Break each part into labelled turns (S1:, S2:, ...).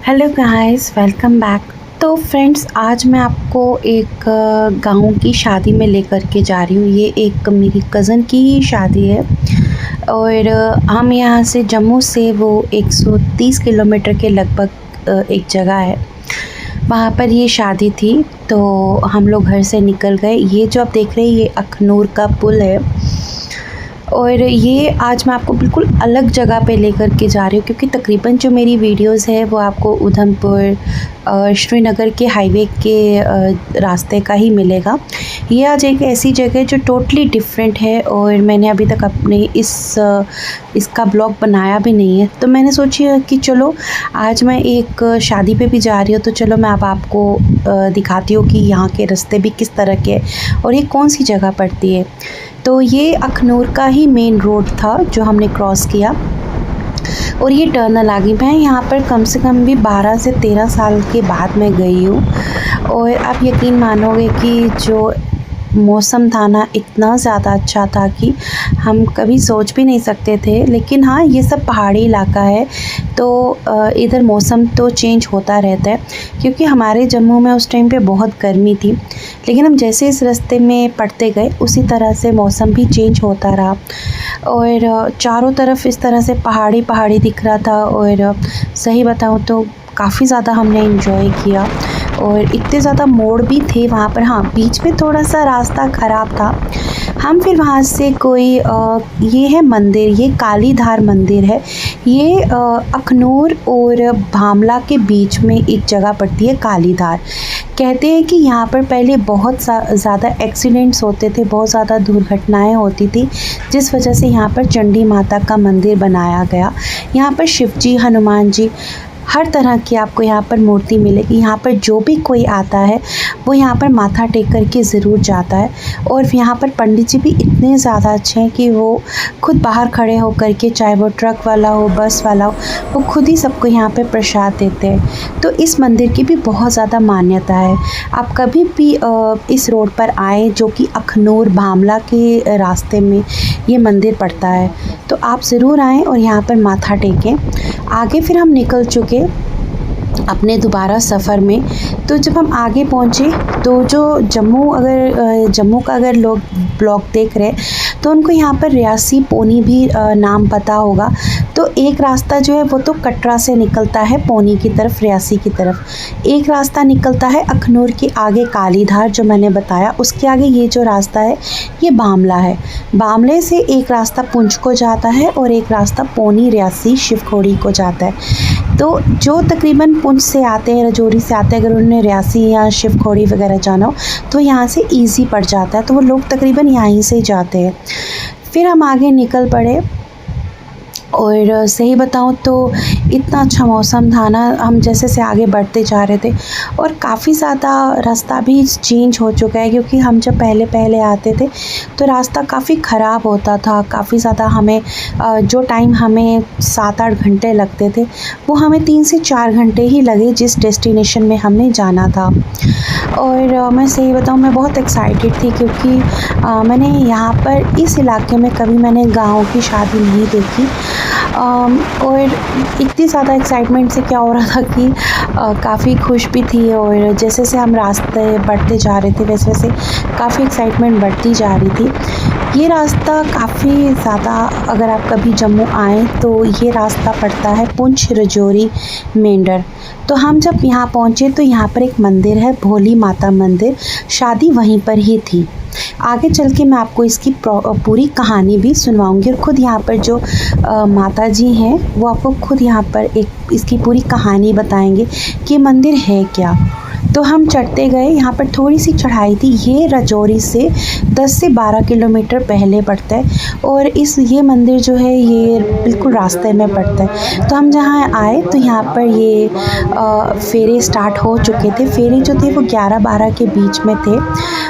S1: Hello guys, welcome back. तो friends, आज मैं आपको एक गाँव की शादी में लेकर के जा रही हूँ। ये एक मेरी कज़न की ही शादी है और हम यहाँ से जम्मू से वो 130 किलोमीटर के लगभग एक जगह है, वहाँ पर ये शादी थी। तो हम लोग घर से निकल गए। ये जो आप देख रहे हैं ये अखनूर का पुल है और ये आज मैं आपको बिल्कुल अलग जगह पे लेकर के जा रही हूँ, क्योंकि तकरीबन जो मेरी वीडियोस है वो आपको उधमपुर श्रीनगर के हाईवे के रास्ते का ही मिलेगा। ये आज एक ऐसी जगह जो टोटली डिफरेंट है और मैंने अभी तक अपने इसका ब्लॉग बनाया भी नहीं है। तो मैंने सोची कि चलो आज मैं एक शादी पे भी जा रही हूँ, तो चलो मैं अब आपको दिखाती हूँ कि यहाँ के रास्ते भी किस तरह के और ये कौन सी जगह पड़ती है। तो ये अखनूर का ही मेन रोड था जो हमने क्रॉस किया और ये टर्नल आ गई। मैं यहाँ पर कम से कम भी 12 से 13 साल के बाद मैं गई हूँ और आप यकीन मानोगे कि जो मौसम था ना, इतना ज़्यादा अच्छा था कि हम कभी सोच भी नहीं सकते थे। लेकिन हाँ, ये सब पहाड़ी इलाका है तो इधर मौसम तो चेंज होता रहता है, क्योंकि हमारे जम्मू में उस टाइम पे बहुत गर्मी थी। लेकिन हम जैसे इस रास्ते में पड़ते गए उसी तरह से मौसम भी चेंज होता रहा और चारों तरफ इस तरह से पहाड़ी पहाड़ी दिख रहा था। और सही बताऊँ तो काफ़ी ज़्यादा हमने एंजॉय किया और इतने ज़्यादा मोड़ भी थे वहाँ पर। हाँ, बीच में थोड़ा सा रास्ता ख़राब था। हम फिर वहाँ से कोई ये है मंदिर, ये कालीधार मंदिर है। ये अखनूर और भामला के बीच में एक जगह पड़ती है कालीधार। कहते हैं कि यहाँ पर पहले बहुत ज़्यादा एक्सीडेंट्स होते थे, बहुत ज़्यादा दुर्घटनाएं होती थी, जिस वजह से यहाँ पर चंडी माता का मंदिर बनाया गया। यहाँ पर शिव जी, हनुमान जी, हर तरह की आपको यहाँ पर मूर्ति मिलेगी। यहाँ पर जो भी कोई आता है वो यहाँ पर माथा टेक कर के ज़रूर जाता है। और यहाँ पर पंडित जी भी इतने ज़्यादा अच्छे हैं कि वो खुद बाहर खड़े होकर के, चाहे वो ट्रक वाला हो, बस वाला हो, वो खुद ही सबको यहाँ पे प्रसाद देते हैं। तो इस मंदिर की भी बहुत ज़्यादा मान्यता है। आप कभी भी इस रोड पर आए, जो कि अखनूर भामला के रास्ते में ये मंदिर पड़ता है, तो आप ज़रूर आएँ और यहाँ पर माथा टेकें। आगे फिर हम निकल चुके अपने दोबारा सफ़र में। तो जब हम आगे पहुँचे तो जो जम्मू का अगर लोग ब्लॉग देख रहे तो उनको यहाँ पर रियासी पोनी भी नाम पता होगा। तो एक रास्ता जो है वो तो कटरा से निकलता है पोनी की तरफ, रियासी की तरफ। एक रास्ता निकलता है अखनूर के आगे कालीधार, जो मैंने बताया। उसके आगे ये जो रास्ता है ये बामला है। बामले से एक रास्ता पुंछ को जाता है और एक रास्ता पोनी, रियासी, शिवखोड़ी को जाता है। तो जो तकरीबन पुंछ से आते हैं, राजौरी से आते हैं, अगर उन्हें रियासी या शिवखोड़ी वगैरह जाना हो तो यहाँ से ईज़ी पड़ जाता है, तो वो लोग तकरीबन यहीं से जाते हैं। फिर हम आगे निकल पड़े और सही बताऊँ तो इतना अच्छा मौसम था ना, हम जैसे से आगे बढ़ते जा रहे थे और काफ़ी ज़्यादा रास्ता भी चेंज हो चुका है, क्योंकि हम जब पहले आते थे तो रास्ता काफ़ी ख़राब होता था। काफ़ी ज़्यादा हमें जो टाइम हमें 7-8 घंटे लगते थे वो हमें 3 से 4 घंटे ही लगे जिस डेस्टिनेशन में हमने जाना था। और मैं सही बताऊँ, मैं बहुत एक्साइटेड थी, क्योंकि मैंने यहाँ पर इस इलाके में कभी मैंने गाँव की शादी नहीं देखी। और इतनी ज़्यादा एक्साइटमेंट से क्या हो रहा था कि काफ़ी खुश भी थी। और जैसे से हम रास्ते बढ़ते जा रहे थे वैसे वैसे काफ़ी एक्साइटमेंट बढ़ती जा रही थी। ये रास्ता काफ़ी ज़्यादा, अगर आप कभी जम्मू आएँ तो ये रास्ता पड़ता है पुंछ, राजौरी, मेंढर। तो हम जब यहाँ पहुँचे तो यहाँ पर एक मंदिर है, भोली माता मंदिर। शादी वहीं पर ही थी। आगे चल के मैं आपको इसकी पूरी कहानी भी सुनवाऊंगी और ख़ुद यहाँ पर जो माता जी हैं वो आपको खुद यहाँ पर एक इसकी पूरी कहानी बताएंगे कि मंदिर है क्या। तो हम चढ़ते गए। यहाँ पर थोड़ी सी चढ़ाई थी। ये राजौरी से 10 से 12 किलोमीटर पहले पड़ता है और ये मंदिर जो है ये बिल्कुल रास्ते में पड़ता है। तो हम जहाँ आए तो यहाँ पर ये फेरे स्टार्ट हो चुके थे। फेरे जो थे वो 11-12 के बीच में थे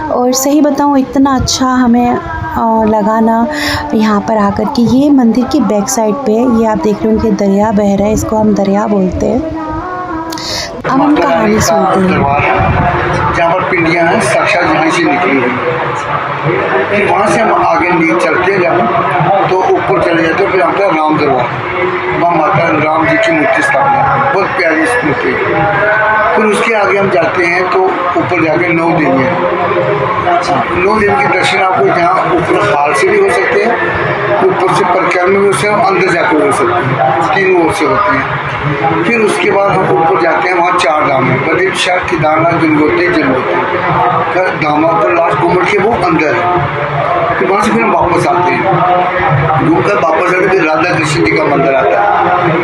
S1: और सही बताऊँ इतना अच्छा हमें लगा ना यहाँ पर आकर के। ये मंदिर की बैक साइड पे है, ये आप देख रहे हो कि दरिया बह रहा है, इसको हम दरिया बोलते हैं। अब हम कहानी सुनते हैं।
S2: जहाँ पर पिंडियाँ हैं साक्षात जहाँ से निकली है। फिर वहाँ से हम आगे नीचे चलते हैं जब तो ऊपर चले जाते हैं, फिर आता है राम दरबार। वहाँ माता राम जी की मूर्ति स्थापना, बहुत प्यारी मूर्ति। आगे हम जाते हैं तो ऊपर जाके 9 देवी हैं। 9 देवी के दर्शन आपको यहाँ ऊपर हाल से भी हो सकते हैं, ऊपर से परिक्रमा भी हो सकते हैं, अंदर जाकर हो सकते हैं, तीनों ओर से होते हैं। फिर उसके बाद हम ऊपर जाते हैं, वहाँ 4 धाम है, बद्रीनाथ, केदारनाथ, गंगोत्री, जमुनोत्री। धामों पर लास्ट घूमट के वो अंदर है। फिर वहाँ से फिर हम वापस आते हैं, घूमकर वापस आते, फिर राधा कृष्ण जी का मंदिर आता है,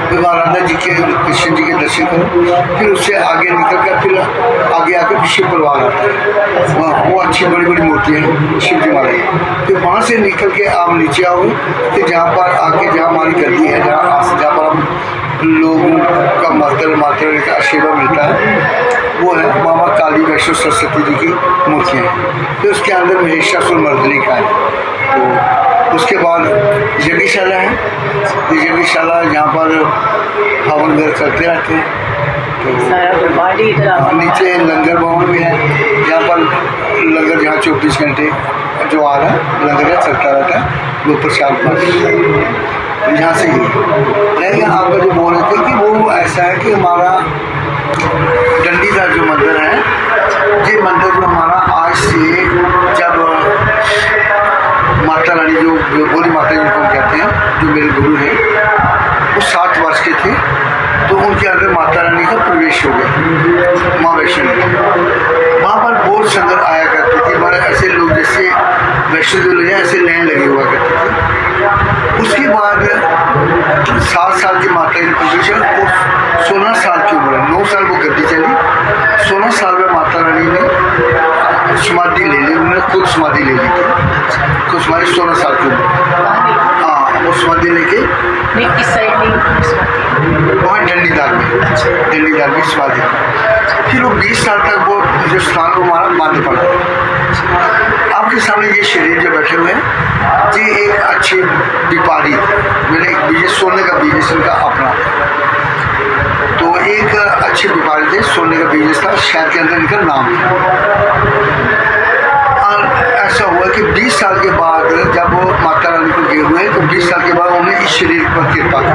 S2: फिर वहाँ राधा जी के कृष्ण जी के दर्शन करो। फिर उससे आगे निकल कर फिर आगे आकर शिव परिवार आता है, वहाँ वो अच्छी बड़ी बड़ी मूर्तियाँ हैं शिव जी महाराज। फिर वहाँ से निकल के आप नीचे आओ, फिर जहाँ पर आके जहाँ हमारी गद्दी है, जहाँ पर हम लोगों का मात्र का आशीर्वाद मिलता है, वो है मामा काली वैष्णो सरस्वती जी की मूर्तियाँ हैं। फिर उसके अंदर महिषासुर मर्दिनी का है। तो उसके बाद यज्ञशाला है, यज्ञशाला जहाँ पर हवन घर चलते रहते हैं। तो नीचे लंगर भवन भी है, जहाँ पर लंगर जहाँ 24 घंटे जो आ रहा है लंगर चलता रहता है, वो प्रसाद पाते। यहाँ से ही लेकिन आप जो बोल रहे थे कि वो ऐसा है कि हमारा डंडीदार जो मंदिर है, ये मंदिर जो हमारा आज से जब माता रानी जो भोली माता जी को कहते हैं, जो मेरे गुरु हैं, वो 7 वर्ष के थे, तो उनके अंदर माता रानी का प्रवेश हो गया माँ वैष्णो देवी। वहाँ पर बहुत संगत आया करती थी, हमारे ऐसे लोग जैसे वैष्णो देवी ऐसे लाइन लगे हुआ करते थे। उसके बाद 7 साल की माता जी प्रवेश, और 16 साल की उम्र, 9 साल वो गद्दी चली, 16 साल में माता रानी ने समाधि ले ली, उन्होंने खुद समाधि ले ली थी, खुद समाधि 16 साल की उम्र। हाँ, वो समाधि लेके
S3: इस साइड नहीं,
S2: वहाँ डंडीदार में समाधि। फिर वो 20 साल तक वो जो स्थान को हमारा मान्य पड़ा। आपके सामने ये शरीर जो बैठे हुए हैं, ये एक अच्छे व्यापारी थे, मैंने एक बिजनेस, सोने का बिजनेस उनका अपना। तो एक अच्छे व्यापारी थे, सोने का बिजनेस था, शहर के अंदर इनका नाम था। ऐसा हुआ कि 20 साल के बाद जब वो माता रानी को गए हुए, तो 20 साल के बाद उन्होंने इस शरीर पर कृपा की।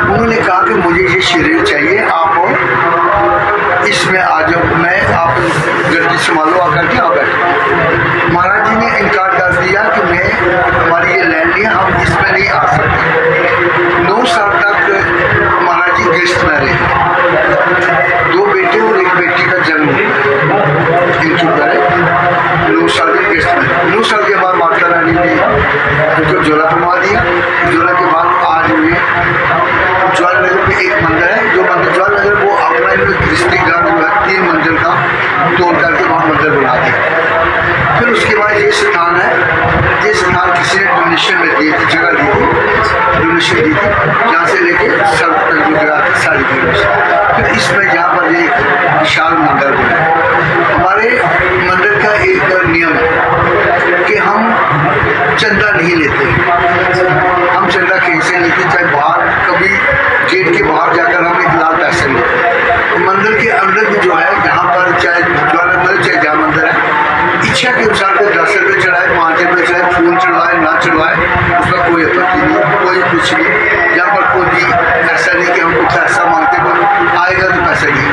S2: उन्होंने कहा कि मुझे ये शरीर चाहिए, आप इसमें आ जाओ, मैं आप गद्दी संभालो आकर के आप बैठो। महाराज जी ने इनकार कर दिया कि मैं, हमारी ये लैंड है, हम इसमें नहीं आ सकते। 9 साल तक महाराज जी गृहस्थ में रहे, 2 बेटे और 1 बेटी का जन्म इनके ऊपर है। 9 साल के गृहस्थ में, 9 साल के बाद माता रानी ने उनको जोला बनवा दिया। जोला के बाद आज में ज्वाल नगर में एक मंदिर है, जो मंदिर ज्वाल नगर वो अपना गृहस्थी घर जो है 3 मंजिल का तोड़ करके वहाँ मंदिर बना दिया। फिर उसके बाद ये स्थान है, ये स्थान किसी ने डोनेशन में दी थी, जगह दी थी, डोनेशन दी थी, जहाँ से लेके सब तक जो जगह थी सारी डोनेशन। फिर इसमें यहाँ पर एक विशाल मंदिर बना। हमारे मंदिर का एक नियम है कि हम चंदा नहीं लेते, हम चंदा कहीं से लेते, चाहे बाहर कभी गेट के बाहर जाकर हम 1 लाख पैसे लेते। मंदिर के अंदर भी जो है, यहाँ पर चाहे ज्वाला मंदिर चाहे जहाँ मंदिर है, इच्छा के अनुसार कोई 10 रुपये चढ़ाए, 5 रुपये चढ़ाए, फूल चढ़वाए ना चढ़वाए, उसका कोई आपत्ति नहीं, कोई कुछ नहीं। यहाँ पर कोई भी ऐसा नहीं कि हमको पैसा मांगते, पर आएगा तो पैसा नहीं।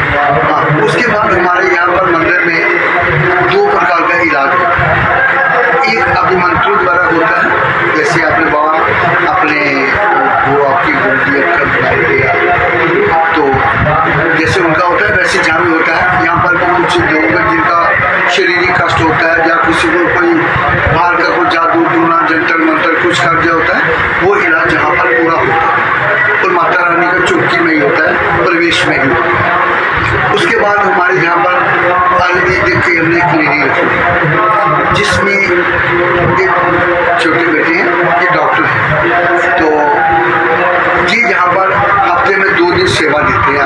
S2: हाँ, उसके बाद हमारे यहाँ पर मंदिर में 2 प्रकार का इलाज होता है। एक अभिमंत्रों द्वारा होता है, जैसे आपने बाबा अपने वो आपकी गुरुजी तो जैसे उनका होता है, वैसे जहाँ भी होता है। यहाँ पर भी कुछ लोग जिनका शारीरिक कष्ट होता है, या किसी को कोई बाहर का कोई जादू टूना जंतर मंतर कुछ कर दिया होता है, वो इलाज यहाँ पर पूरा होता है, और माता रानी का चौकी में ही होता है, प्रवेश में ही होता है। उसके बाद हमारे यहाँ पर आयुर्वेदिक के हमने क्लिनिक रखी, जिसमें एक छोटे बेटे हैं, ये डॉक्टर हैं, तो ये यहाँ पर हफ्ते में 2 दिन सेवा देते हैं।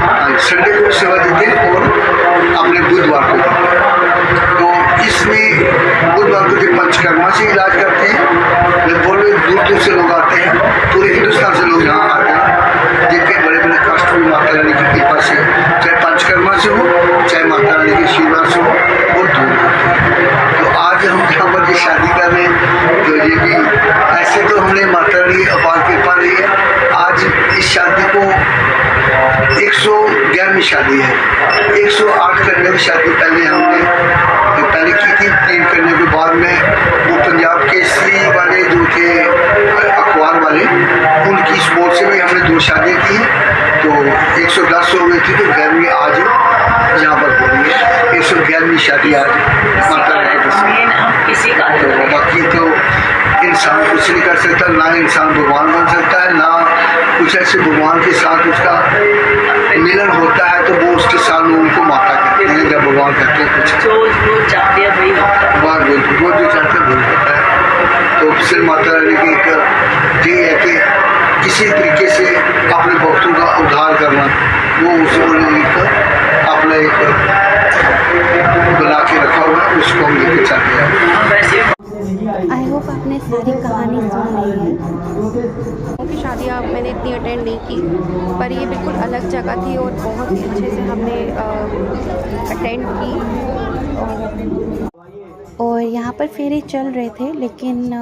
S2: अपनी संडे को सेवा देते हैं और अपने बुधवार को देते हैं। तो इसमें बुधवार को जो पंचकर्मा से इलाज करते हैं, लगभग दूर दूर से लोग आते हैं, पूरे हिंदुस्तान से लोग यहाँ आते हैं, जिनके बड़े बड़े कष्ट भी माता रानी की कृपा से, चाहे पंचकर्मा से हो चाहे माता रानी के आशीर्वाद से हो, वो दूर होते हैं। तो आज हम यहाँ पर शादी कर रहे हैं, तो ये भी ऐसे तो हमने माता रानी अपार कृपा रही है। आज इस शादी को 111 11वीं शादी है। 108 कन्या की शादी पहले की थी, 3 कन्या के बाद में वो पंजाब केसरी वाले जो थे अखबार वाले, उनकी सपोर्ट से भी हमने 2 शादियाँ की, तो 110 हो गई थी। तो 11वीं आज यहाँ पर हो रही है, 111वीं शादी आज माता रानी की। तो बाकी तो इंसान कुछ नहीं कर सकता, ना इंसान भगवान बन सकता है, ना कुछ ऐसे भगवान के साथ उसका मिलन होता है तो वो उसके साथ लोगों को माता कहते हैं, जब भगवान कहते हैं कुछ
S3: जो चाहते हैं वही होता है।
S2: वो जो चाहते हैं वही होता है। तो सिर्फ माता रानी की एक ये है कि किसी तरीके से अपने भक्तों का उद्धार करना, वो उसने एक अपना एक बना के रखा हुआ है, उसको हम लेके चलते हैं।
S1: आई होप आपने सारी कहानी सुन ली है।
S4: की शादियाँ मैंने इतनी अटेंड नहीं की, पर ये बिल्कुल अलग जगह थी और बहुत ही अच्छे से हमने अटेंड की।
S1: और यहाँ पर फेरे चल रहे थे, लेकिन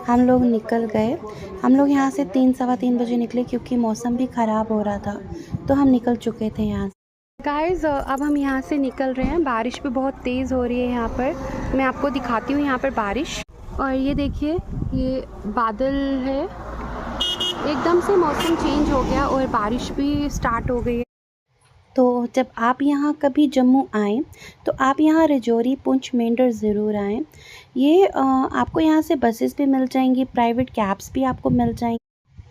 S1: हम लोग निकल गए। हम लोग यहाँ से 3-3:15 बजे निकले क्योंकि मौसम भी ख़राब हो रहा था, तो हम निकल चुके थे यहाँ से।
S4: गाइस अब हम यहाँ से निकल रहे हैं। बारिश भी बहुत तेज़ हो रही है यहाँ पर, मैं आपको दिखाती हूँ यहाँ पर बारिश। और ये देखिए, ये बादल है, एकदम से मौसम चेंज हो गया और बारिश भी स्टार्ट हो गई है।
S1: तो जब आप यहाँ कभी जम्मू आएँ तो आप यहाँ राजौरी, पुंछ, मेंढर ज़रूर आएँ। ये आपको यहाँ से बसेस भी मिल जाएंगी, प्राइवेट कैब्स भी आपको मिल जाएंगी,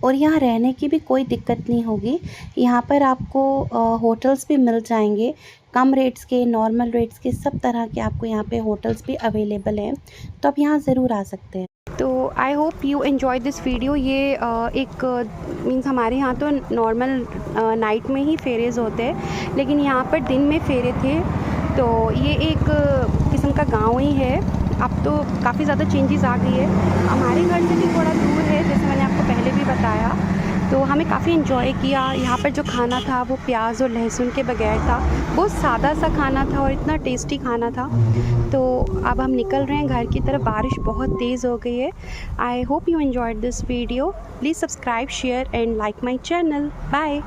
S1: और यहाँ रहने की भी कोई दिक्कत नहीं होगी। यहाँ पर आपको होटल्स भी मिल जाएंगे, कम रेट्स के, नॉर्मल रेट्स के, सब तरह के आपको यहाँ पे होटल्स भी अवेलेबल हैं, तो आप यहाँ ज़रूर आ सकते हैं।
S4: तो आई hope you enjoy this video. ये एक मीन्स हमारे यहाँ तो नॉर्मल नाइट में ही फेरेज होते हैं, लेकिन यहाँ पर दिन में फेरे थे। तो ये एक किस्म का गांव ही है। अब तो काफ़ी ज़्यादा चेंजेस आ गई है, हमारे घर से भी थोड़ा दूर है, जैसे मैंने आपको पहले भी बताया। तो हमें काफ़ी इन्जॉय किया। यहाँ पर जो खाना था वो प्याज और लहसुन के बगैर था, बहुत सादा सा खाना था और इतना टेस्टी खाना था। तो अब हम निकल रहे हैं घर की तरफ। बारिश बहुत तेज़ हो गई है। I hope you enjoyed this video. Please subscribe, share and like my channel. Bye.